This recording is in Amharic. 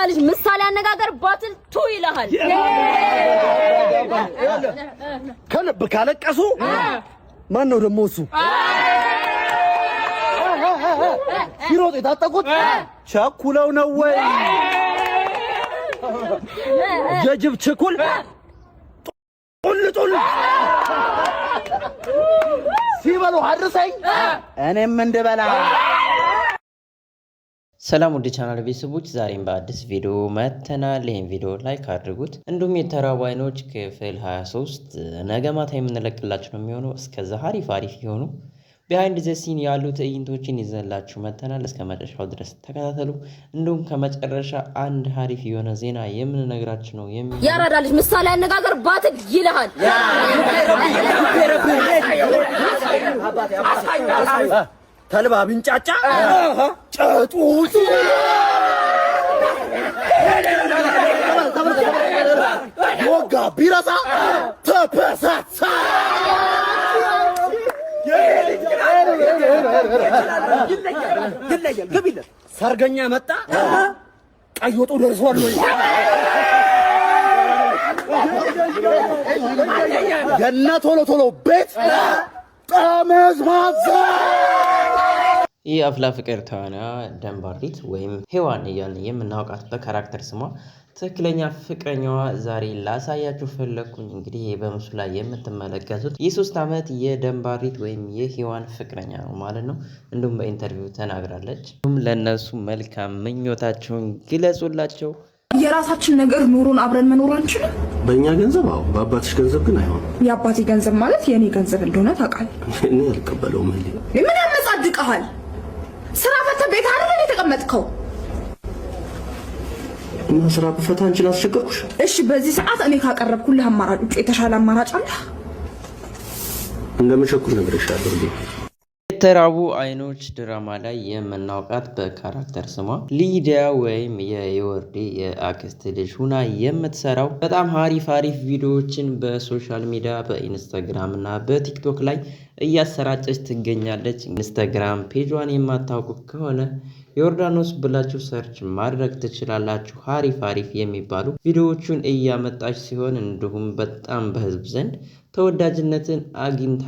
ልጅ ምሳሌ አነጋገር ባትል ቱ ይልሃል ከልብ ካለቀሱ ማን ነው ደሞ እሱ ሲሮጥ የታጠቁት ቸኩለው ነው ወይ የጅብ ችኩል ጡል ሲበሉ አድርሰኝ እኔም እንድበላ። ሰላም ወደ ቻናል ቤተሰቦች ዛሬም በአዲስ ቪዲዮ መተናል። ይሄን ቪዲዮ ላይክ አድርጉት። እንዲሁም የተራቡ አይኖች ክፍል 23 ነገ ማታ የምንለቅላችሁ ነው የሚሆነው። እስከዛ አሪፍ የሆኑ ቢሃይንድ ዘ ሲን ያሉ ትዕይንቶችን ይዘንላችሁ መተናል። እስከ መጨረሻው ድረስ ተከታተሉ። እንዲሁም ከመጨረሻ አንድ አሪፍ የሆነ ዜና የምንነግራችሁ ነው ያራዳ ልጅ ምሳሌ አነጋገር ባትል ይልሃል ተልባ ቢንጫጫ ጨጡት ወጋ ቢረሳ ተፈሳሳ ይለያል ሰርገኛ መጣ ቀይ ወጡ ደርሷል ወይ ገና ቶሎ ቤት ጠመዝማዛ። ይህ አፍላ ፍቅር ተዋናይዋ ደንባሪት ወይም ሔዋን እያልን የምናውቃት በካራክተር ስሟ ትክክለኛ ፍቅረኛዋ ዛሬ ላሳያችሁ ፈለኩኝ። እንግዲህ በምስሉ ላይ የምትመለከቱት የ3 ዓመት የደንባሪት ወይም የሔዋን ፍቅረኛ ነው ማለት ነው። እንዲሁም በኢንተርቪው ተናግራለች። እንዲሁም ለእነሱ መልካም ምኞታቸውን ግለጹላቸው። የራሳችን ነገር ኑሮን አብረን መኖር አንችልም። በእኛ ገንዘብ አዎ፣ በአባትሽ ገንዘብ ግን አይሆንም። የአባቴ ገንዘብ ማለት የእኔ ገንዘብ እንደሆነ ታውቃለህ። እኔ አልቀበለውም። ምን ያመጻድቅሃል? ስራ ፈተህ ቤት አይደል የተቀመጥከው? እና ስራ በፈታ አንቺን አስቸገርኩሽ? እሺ በዚህ ሰዓት እኔ ካቀረብኩልህ አማራጭ ውጭ የተሻለ አማራጭ አለ? እንደምሸኩል ነግሬሻለሁ። የተራቡ አይኖች ድራማ ላይ የምናውቃት በካራክተር ስሟ ሊዲያ ወይም የዮርዲ የአክስት ልጅ ሁና የምትሰራው በጣም አሪፍ ቪዲዮዎችን በሶሻል ሚዲያ በኢንስታግራም እና በቲክቶክ ላይ እያሰራጨች ትገኛለች። ኢንስታግራም ፔጇን የማታውቁ ከሆነ ዮርዳኖስ ብላችሁ ሰርች ማድረግ ትችላላችሁ። አሪፍ የሚባሉ ቪዲዮዎቹን እያመጣች ሲሆን እንዲሁም በጣም በህዝብ ዘንድ ተወዳጅነትን አግኝታ